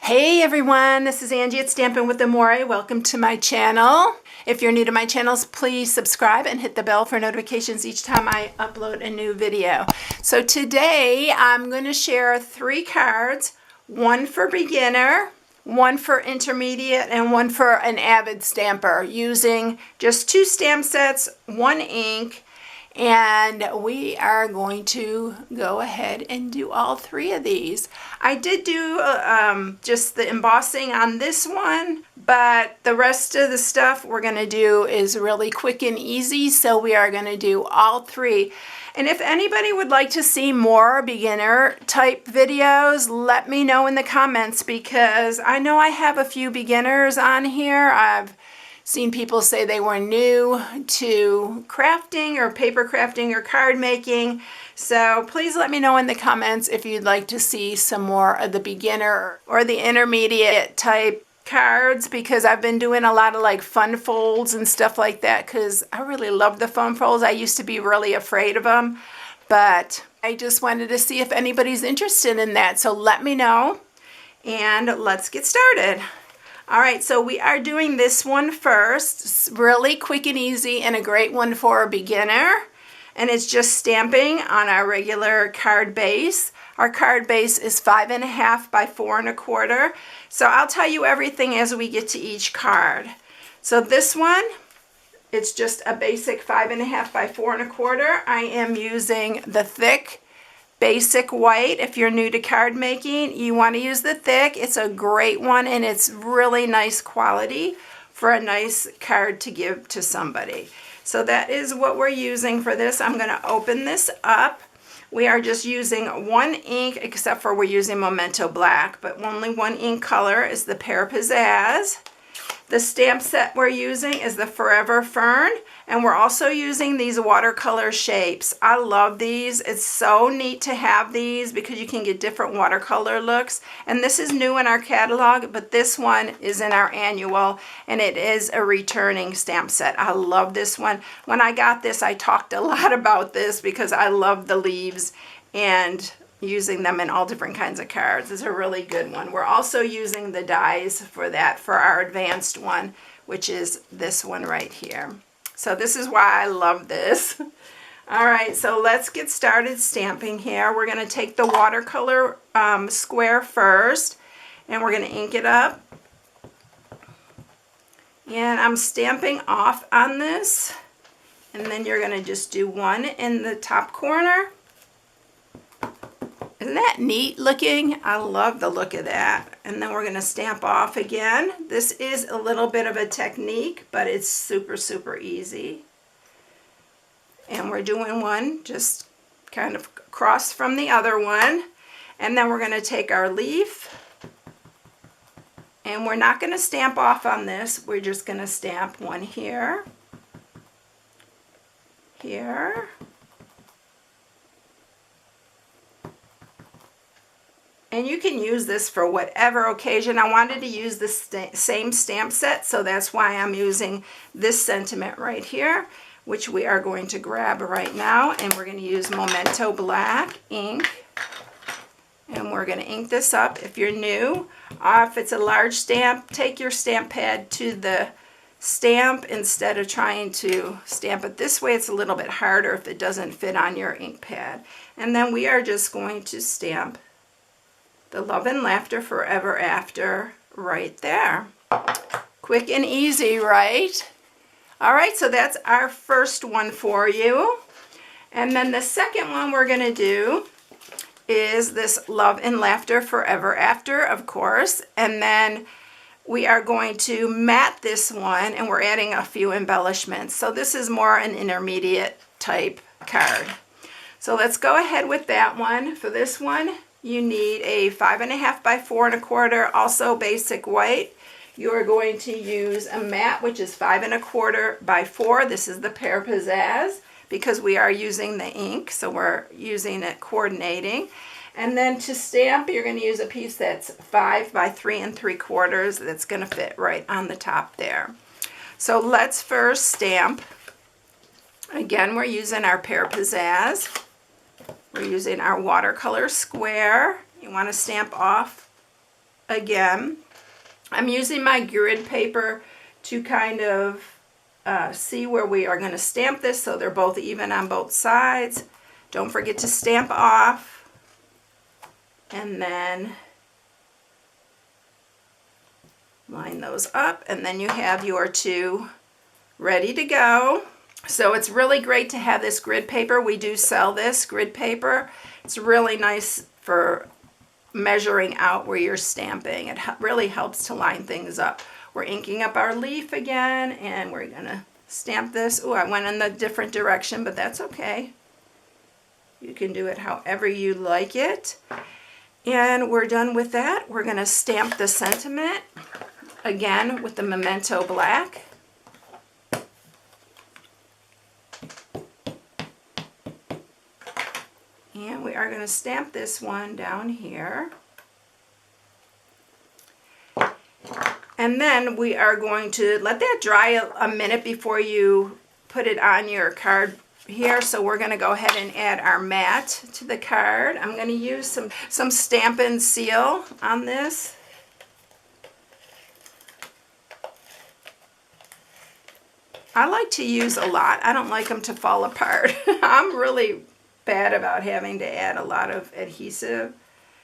Hey everyone, this is Angie at StampingWithAmore. Welcome to my channel. If you're new to my channels, please subscribe and hit the bell for notifications each time I upload a new video. So today I'm going to share 3 cards, one for beginner, one for intermediate, and one for an avid stamper, using just 2 stamp sets, 1 ink, and we are going to go ahead and do all 3 of these. I did do just the embossing on this one, but the rest of the stuff we're going to do is really quick and easy, so we are going to do all 3. And if anybody would like to see more beginner type videos, let me know in the comments, because I know I have a few beginners on here. I've seen people say they were new to crafting or paper crafting or card making. So please let me know in the comments if you'd like to see some more of the beginner or the intermediate type cards, because I've been doing a lot of like fun folds and stuff like that, because I really love the fun folds. I used to be really afraid of them, but I just wanted to see if anybody's interested in that. So let me know and let's get started. All right, so we are doing this one first. It's really quick and easy and a great one for a beginner. And it's just stamping on our regular card base. Our card base is 5.5 by 4 1/4. So I'll tell you everything as we get to each card. So this one, it's just a basic 5.5 by 4 1/4. I am using the thick basic white. If you're new to card making, you want to use the thick. It's a great one and it's really nice quality for a nice card to give to somebody. So that is what we're using for this. I'm going to open this up. We are just using 1 ink, except for we're using Memento Black, but only 1 ink color is the Pyjas. The stamp set we're using is the Forever Fern, and we're also using these watercolor shapes. I love these. It's so neat to have these because you can get different watercolor looks. And this is new in our catalog, but this one is in our annual, and it is a returning stamp set. I love this one. When I got this, I talked a lot about this because I love the leaves and using them in all different kinds of cards. It's a really good one. We're also using the dies for that, for our advanced one, which is this one right here. So this is why I love this. All right, so let's get started stamping here. We're going to take the watercolor square first, and we're going to ink it up. And I'm stamping off on this, and then you're going to just do 1 in the top corner. Isn't that neat looking? I love the look of that. And then we're going to stamp off again. This is a little bit of a technique, but it's super, super easy. And we're doing 1 just kind of across from the other one. And then we're going to take our leaf. And we're not going to stamp off on this. We're just going to stamp 1 here. Here. And you can use this for whatever occasion. I wanted to use the same stamp set, so that's why I'm using this sentiment right here, which we are going to grab right now. And we're going to use Memento Black ink. And we're going to ink this up. If you're new, if it's a large stamp, take your stamp pad to the stamp instead of trying to stamp it this way. It's a little bit harder if it doesn't fit on your ink pad. And then we are just going to stamp the Love and Laughter Forever After right there. Quick and easy, right? All right, so that's our first one for you. And then the second one we're going to do is this Love and Laughter Forever After, of course. And then we are going to mat this one, and we're adding a few embellishments. So this is more an intermediate type card. So let's go ahead with that one. For this one, you need a 5.5 by 4 1/4, also basic white. You are going to use a mat, which is 5 1/4 by 4. This is the Pyjas, because we are using the ink, so we're using it coordinating. And then to stamp, you're going to use a piece that's 5 by 3 3/4. That's going to fit right on the top there. So let's first stamp. Again, we're using our Pyjas. We're using our watercolor square. You want to stamp off again. I'm using my grid paper to kind of see where we are going to stamp this so they're both even on both sides. Don't forget to stamp off, and then line those up, and then you have your two ready to go. So it's really great to have this grid paper. We do sell this grid paper. It's really nice for measuring out where you're stamping. It really helps to line things up. We're inking up our leaf again, and we're gonna stamp this. Oh, I went in the different direction, but that's okay. You can do it however you like it. And we're done with that. We're gonna stamp the sentiment again with the Memento Black. And we are going to stamp this one down here. And then we are going to let that dry a minute before you put it on your card here. So we're going to go ahead and add our mat to the card. I'm going to use some Stampin' Seal on this. I like to use a lot. I don't like them to fall apart. I'm really bad about having to add a lot of adhesive.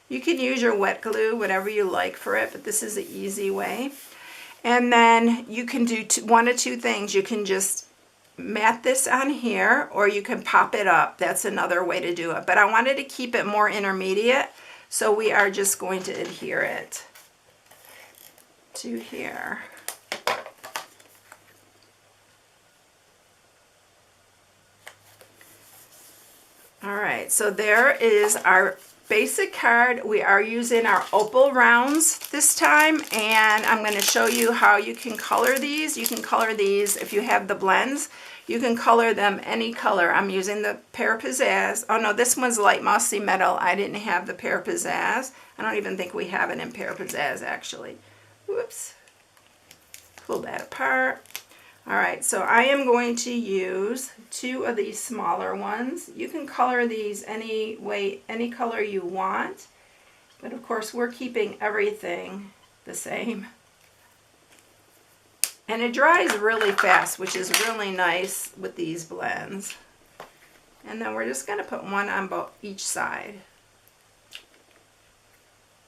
You can use your wet glue, whatever you like for it, but this is the easy way. And then you can do one of two things. You can just mat this on here, or you can pop it up. That's another way to do it. But I wanted to keep it more intermediate, so we are just going to adhere it to here. All right, so there is our basic card. We are using our opal rounds this time, and I'm going to show you how you can color these. You can color these if you have the blends. You can color them any color. I'm using the Pear Pizzazz. Oh no, this one's light mossy metal. I didn't have the Pear Pizzazz. I don't even think we have it in Pear Pizzazz actually. Whoops. Pull that apart. All right, so I am going to use two of these smaller ones. You can color these any way, any color you want, but of course we're keeping everything the same. And it dries really fast, which is really nice with these blends. And then we're just going to put one on each side,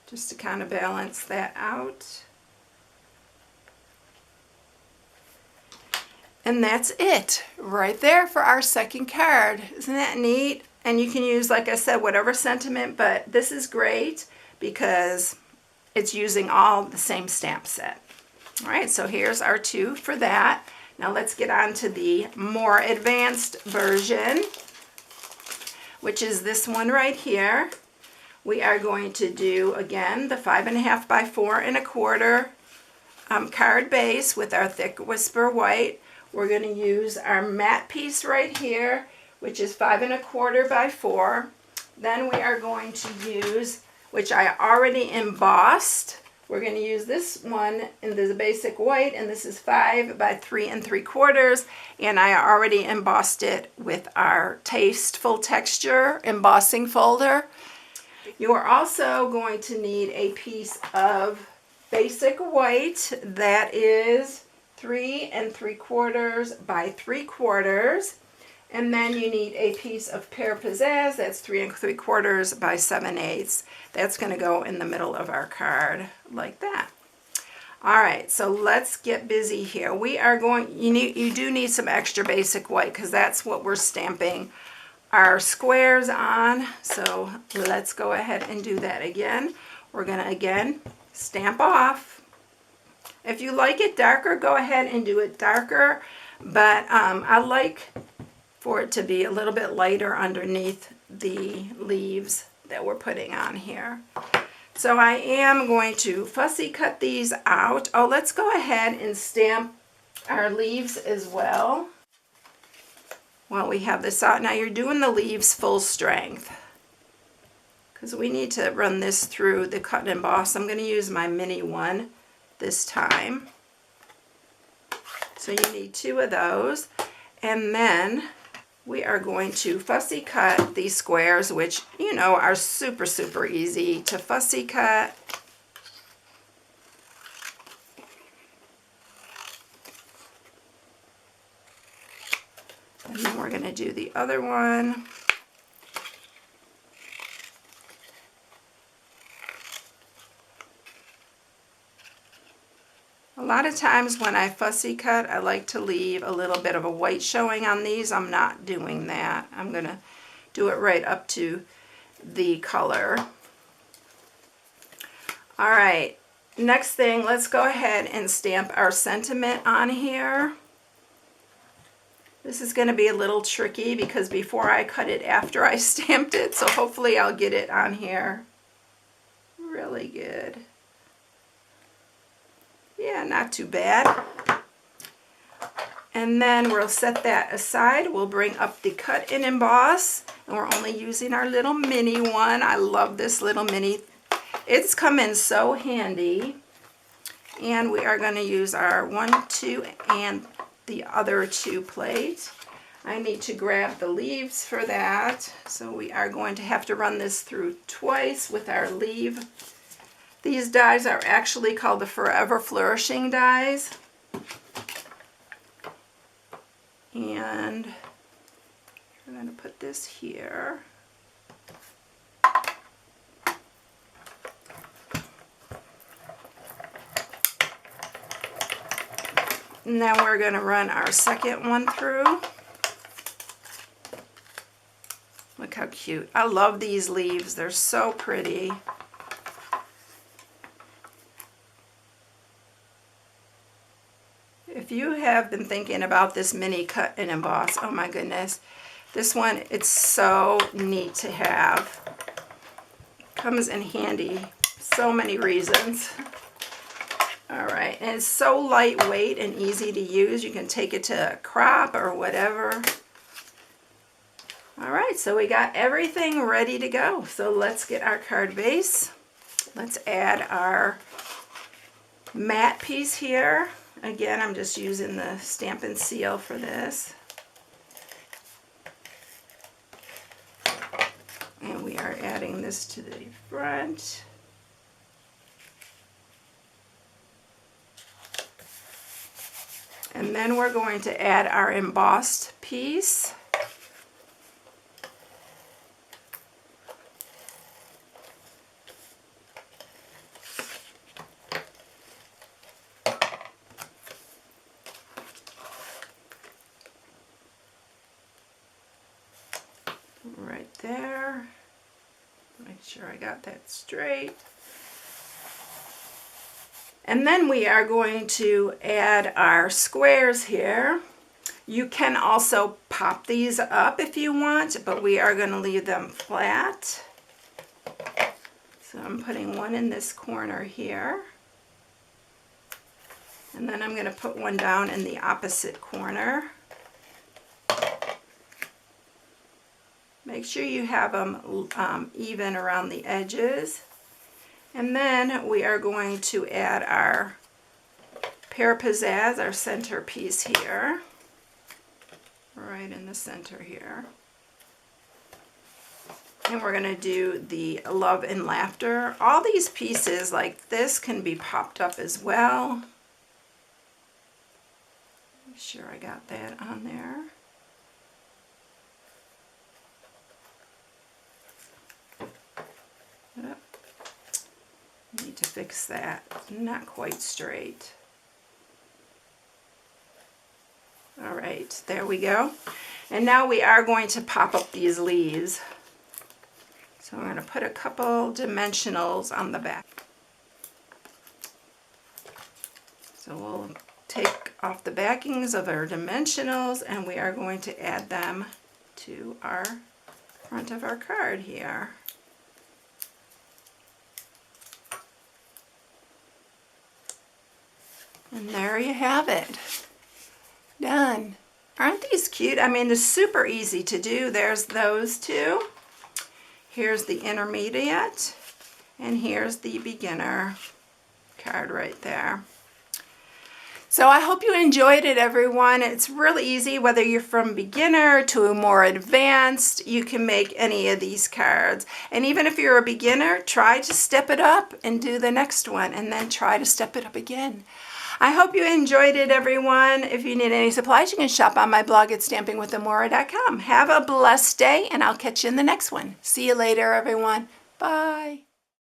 just to kind of balance that out. And that's it right there for our second card. Isn't that neat? And you can use, like I said, whatever sentiment, but this is great because it's using all the same stamp set. All right, so here's our two for that. Now let's get on to the more advanced version, which is this one right here. We are going to do, again, the 5.5 by 4 1/4 card base with our thick Whisper White. We're going to use our matte piece right here, which is 5 1/4 by 4. Then we are going to use, which I already embossed, we're going to use this one in the basic white, and this is 5 by 3 3/4, and I already embossed it with our Tasteful Texture embossing folder. You are also going to need a piece of basic white that is 3 3/4 by 3/4, and then you need a piece of Pear Pizzazz that's 3 3/4 by 7/8. That's going to go in the middle of our card like that. All right, so let's get busy here. We are going, you do need some extra basic white because that's what we're stamping our squares on. So let's go ahead and do that again. We're going to again stamp off. If you like it darker, go ahead and do it darker, but I like for it to be a little bit lighter underneath the leaves that we're putting on here. So I am going to fussy cut these out. Oh, let's go ahead and stamp our leaves as well while we have this out. Now you're doing the leaves full strength because we need to run this through the cut and emboss. I'm going to use my mini one this time. So you need 2 of those, and then we are going to fussy cut these squares, which you know are super easy to fussy cut. And then we're going to do the other one. A lot of times when I fussy cut, I like to leave a little bit of a white showing on these. I'm not doing that. I'm going to do it right up to the color. All right, next thing, let's go ahead and stamp our sentiment on here. This is going to be a little tricky because before I cut it after I stamped it, so hopefully I'll get it on here really good. Yeah, not too bad. And then we'll set that aside. We'll bring up the cut and emboss, and we're only using our little mini one. I love this little mini. It's come in so handy. And we are going to use our 1, 2, and the other 2 plate. I need to grab the leaves for that. So we are going to have to run this through twice with our leaf. These dies are actually called the Forever Flourishing dies. And we're going to put this here. And then we're going to run our second one through. Look how cute. I love these leaves. They're so pretty. If you have been thinking about this mini cut and emboss, oh my goodness, this one, it's so neat to have. Comes in handy, so many reasons. All right, and it's so lightweight and easy to use. You can take it to a crop or whatever. All right, so we got everything ready to go. So let's get our card base. Let's add our matte piece here. Again, I'm just using the Stampin' Seal for this. And we are adding this to the front. And then we're going to add our embossed piece. Right there. Make sure I got that straight. And then we are going to add our squares here. You can also pop these up if you want, but we are going to leave them flat. So I'm putting one in this corner here. And then I'm going to put one down in the opposite corner. Make sure you have them even around the edges. And then we are going to add our pear pizzazz, our center piece here, right in the center here. And we're going to do the love and laughter. All these pieces like this can be popped up as well. Make sure I got that on there. Yep. Need to fix that. Not quite straight. All right, there we go. And now we are going to pop up these leaves. So I'm going to put a couple dimensionals on the back. So we'll take off the backings of our dimensionals and we are going to add them to our front of our card here. And there you have it. Done. Aren't these cute? I mean, they're super easy to do. There's those two. Here's the intermediate. And here's the beginner card right there. So I hope you enjoyed it, everyone. It's really easy, whether you're from beginner to more advanced, you can make any of these cards. And even if you're a beginner, try to step it up and do the next one, and then try to step it up again. I hope you enjoyed it, everyone. If you need any supplies, you can shop on my blog at StampingWithAmore.com. Have a blessed day, and I'll catch you in the next one. See you later, everyone. Bye.